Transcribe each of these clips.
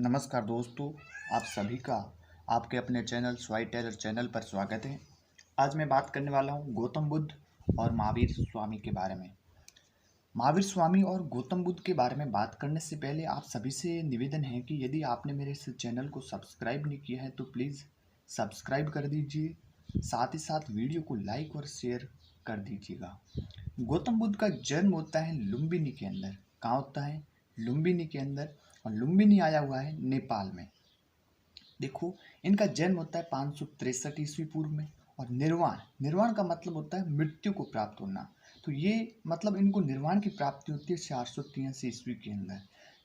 नमस्कार दोस्तों, आप सभी का आपके अपने चैनल स्वाई टेलर चैनल पर स्वागत है। आज मैं बात करने वाला हूँ गौतम बुद्ध और महावीर स्वामी के बारे में। महावीर स्वामी और गौतम बुद्ध के बारे में बात करने से पहले आप सभी से निवेदन है कि यदि आपने मेरे इस चैनल को सब्सक्राइब नहीं किया है तो प्लीज़ सब्सक्राइब कर दीजिए। साथ ही साथ वीडियो को लाइक और शेयर कर दीजिएगा। गौतम बुद्ध का जन्म होता है लुम्बिनी के अंदर। कहाँ होता है? लुम्बिनी के अंदर। और लुम्बिनी आया हुआ है नेपाल में। देखो, इनका जन्म होता है 563 ईस्वी पूर्व में। और निर्वाण निर्वाण का मतलब होता है मृत्यु को प्राप्त होना। तो ये मतलब इनको निर्वाण की प्राप्ति होती है 483 ईस्वी के अंदर।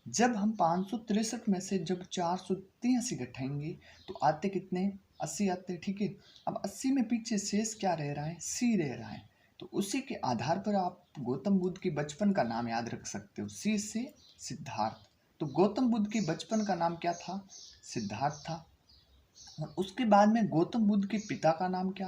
जब हम 563 में से जब 483 घटाएंगे तो आते कितने? 80 आते हैं। ठीक है, अब 80 में पीछे शेष क्या रह रहा है? सी रह रहा है। तो उसी के आधार पर आप गौतम बुद्ध के बचपन का नाम याद रख सकते हो। सी से सिद्धार्थ। तो गौतम बुद्ध के बचपन का नाम क्या था? सिद्धार्थ था। और उसके बाद में गौतम बुद्ध के पिता का नाम क्या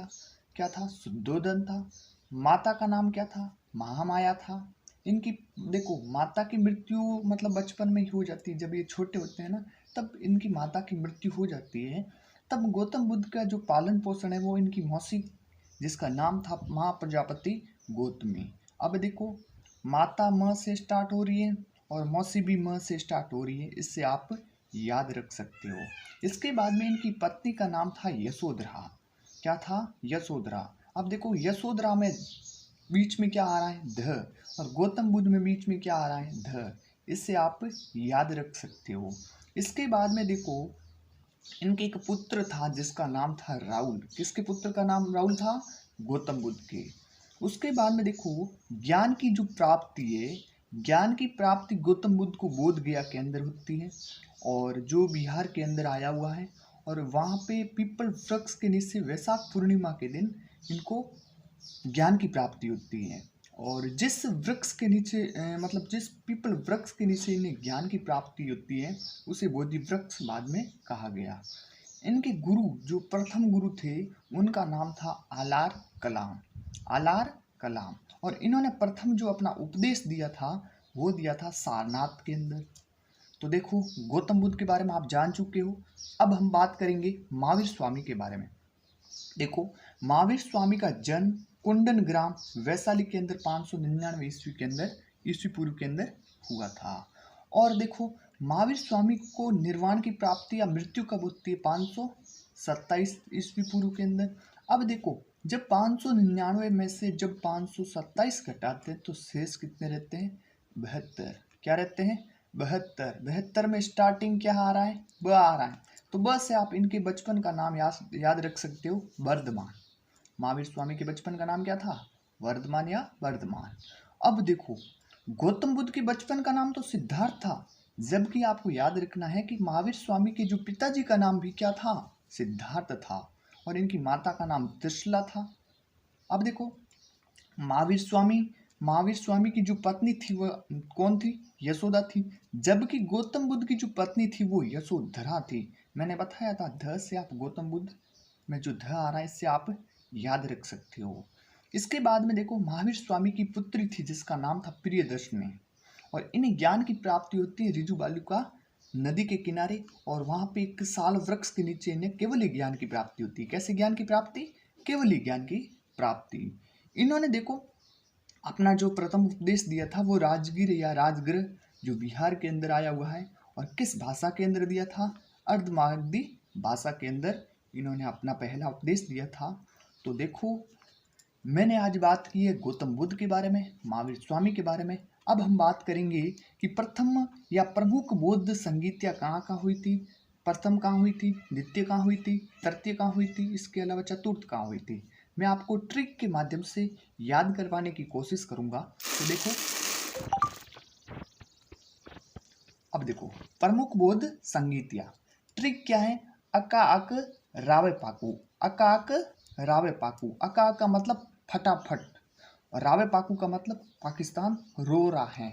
क्या था? शुद्धोधन था। माता का नाम क्या था? महामाया था। इनकी देखो, माता की मृत्यु मतलब बचपन में ही हो जाती है। जब ये छोटे होते हैं ना, तब इनकी माता की मृत्यु हो जाती है। तब गौतम बुद्ध का जो पालन पोषण है वो इनकी मौसी, जिसका नाम था माँ प्रजापति गौतमी। अब देखो, माता म से स्टार्ट हो रही है और मौसी भी म से स्टार्ट हो रही है। इससे आप याद रख सकते हो। इसके बाद में इनकी पत्नी का नाम था यशोधरा। क्या था? यशोधरा। अब देखो, यशोधरा में बीच में क्या आ रहा है? ध। और गौतम बुद्ध में बीच में क्या आ रहा है? ध। इससे आप याद रख सकते हो। इसके बाद में देखो, इनके एक पुत्र था जिसका नाम था राहुल। किसके पुत्र का नाम राहुल था? गौतम बुद्ध के। उसके बाद में देखो, ज्ञान की जो प्राप्ति है, ज्ञान की प्राप्ति गौतम बुद्ध को बोध गया के अंदर होती है, और जो बिहार के अंदर आया हुआ है। और वहाँ पे पीपल वृक्ष के नीचे वैशाख पूर्णिमा के दिन इनको ज्ञान की प्राप्ति होती है। और जिस वृक्ष के नीचे मतलब जिस पीपल वृक्ष के नीचे इन्हें ज्ञान की प्राप्ति होती है उसे बोधि वृक्ष बाद में कहा गया। इनके गुरु, जो प्रथम गुरु थे, उनका नाम था आलार कलाम। आलार कलाम। और इन्होंने प्रथम जो अपना उपदेश दिया था वो दिया था सारनाथ के अंदर। तो देखो, गौतम बुद्ध के बारे में आप जान चुके हो। अब हम बात करेंगे महावीर स्वामी के बारे में। देखो, महावीर स्वामी का जन्म कुंडन ग्राम वैशाली के अंदर 599 ईस्वी के अंदर, ईस्वी पूर्व के अंदर हुआ था। और देखो, महावीर स्वामी को निर्वाण की प्राप्ति या मृत्यु कब होती है? 527 ईस्वी पूर्व के अंदर। अब देखो, जब 599 में से जब 527 घटाते हैं तो शेष कितने रहते हैं? 72। क्या रहते हैं? 72। 72 में स्टार्टिंग क्या आ रहा है? ब आ रहा है। तो ब से आप इनके बचपन का नाम याद रख सकते हो, वर्धमान। महावीर स्वामी के बचपन का नाम क्या था? वर्धमान या वर्धमान। अब देखो, गौतम बुद्ध के बचपन का नाम तो सिद्धार्थ था, जबकि आपको याद रखना है कि महावीर स्वामी के जो पिताजी का नाम भी क्या था? सिद्धार्थ था। और इनकी माता का नाम त्रिशला था। अब देखो, महावीर स्वामी की जो पत्नी थी वह कौन थी? यशोदा थी। जबकि गौतम बुद्ध की जो पत्नी थी वो यशोधरा थी। मैंने बताया था, ध से आप गौतम बुद्ध में जो ध आ रहा है इससे आप याद रख सकते हो। इसके बाद में देखो, महावीर स्वामी की पुत्री थी जिसका नाम था प्रियदर्शनी। और इन्हें ज्ञान की प्राप्ति होती है रिजु बालुका नदी के किनारे। और वहाँ पे एक साल वृक्ष के नीचे इन्हें केवली ज्ञान की प्राप्ति होती है। कैसे ज्ञान की प्राप्ति? केवली ज्ञान की प्राप्ति। इन्होंने देखो, अपना जो प्रथम उपदेश दिया था वो राजगीर या राजगृह जो बिहार के अंदर आया हुआ है। और किस भाषा के अंदर दिया था? अर्धमागधी भाषा के अंदर इन्होंने अपना पहला उपदेश दिया था। तो देखो, मैंने आज बात की है गौतम बुद्ध के बारे में, महावीर स्वामी के बारे में। अब हम बात करेंगे कि प्रथम या प्रमुख बौद्ध संगीतियाँ कहाँ कहाँ हुई थी। प्रथम कहाँ हुई थी, द्वितीय कहाँ हुई थी, तृतीय कहाँ हुई थी, इसके अलावा चतुर्थ कहाँ हुई थी। मैं आपको ट्रिक के माध्यम से याद करवाने की कोशिश करूंगा। तो देखो, अब देखो, प्रमुख बौद्ध संगीतियाँ। ट्रिक क्या है? अका अक रावे पाकू। अका अक रावे पाकू। अका का मतलब फटाफट, और रावे पाकू का मतलब पाकिस्तान रो रहा है।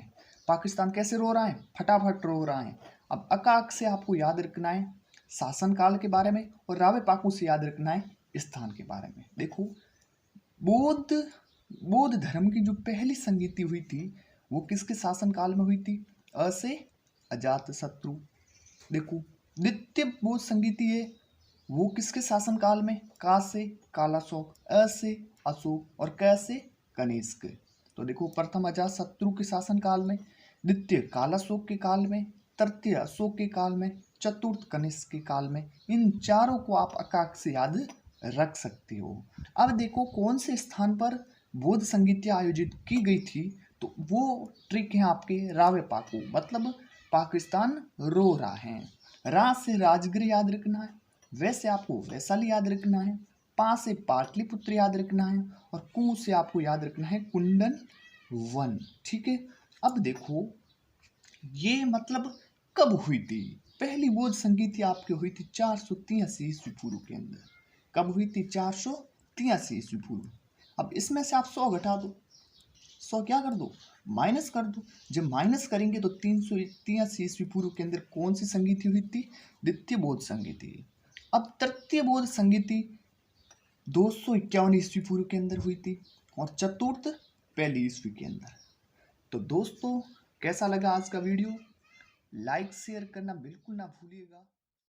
पाकिस्तान कैसे रो रहा है? फटाफट रो रहा है। अब अकाक से आपको याद रखना है शासनकाल के बारे में, और रावे पाकू से याद रखना है स्थान के बारे में। देखो, बौद्ध बौद्ध धर्म की जो पहली संगीति हुई थी वो किसके शासनकाल में हुई थी? अ से अजात शत्रु। देखो, द्वितीय बौद्ध संगीति है वो किसके शासनकाल में? का से कालाशोक, अ से अशोक और क से कनिष्क। तो देखो, प्रथम अजातशत्रु के शासनकाल में, द्वितीय कालाशोक के काल में, तृतीय अशोक के काल में, चतुर्थ कनिष्क के काल में। इन चारों को आप अकाक से याद रख सकते हो। अब देखो कौन से स्थान पर बौद्ध संगीतियाँ आयोजित की गई थी, तो वो ट्रिक है आपके रावे पाकू, मतलब पाकिस्तान रोरा है। रा से राजगीर याद रखना है, वैसे आपको वैशाली याद रखना है, पा से पाटलिपुत्र याद रखना है और कु से आपको याद रखना है कुंडन वन। ठीक है। अब देखो ये मतलब कब हुई थी? पहली बौद्ध संगीति आपकी हुई थी 483 ईस्वी पूर्व के अंदर। कब हुई थी? 483 ईस्वी पूर्व। अब इसमें से आप 100 घटा दो, 100 क्या कर दो? माइनस कर दो। जब माइनस करेंगे तो 383 ईस्वी पूर्व के अंदर कौन सी संगीति हुई थी? द्वितीय बौद्ध संगीति। अब तृतीय बौद्ध संगीति 251 ईस्वी पूर्व के अंदर हुई थी और चतुर्थ पहली ईस्वी के अंदर। तो दोस्तों, कैसा लगा आज का वीडियो? लाइक शेयर करना बिल्कुल ना भूलिएगा।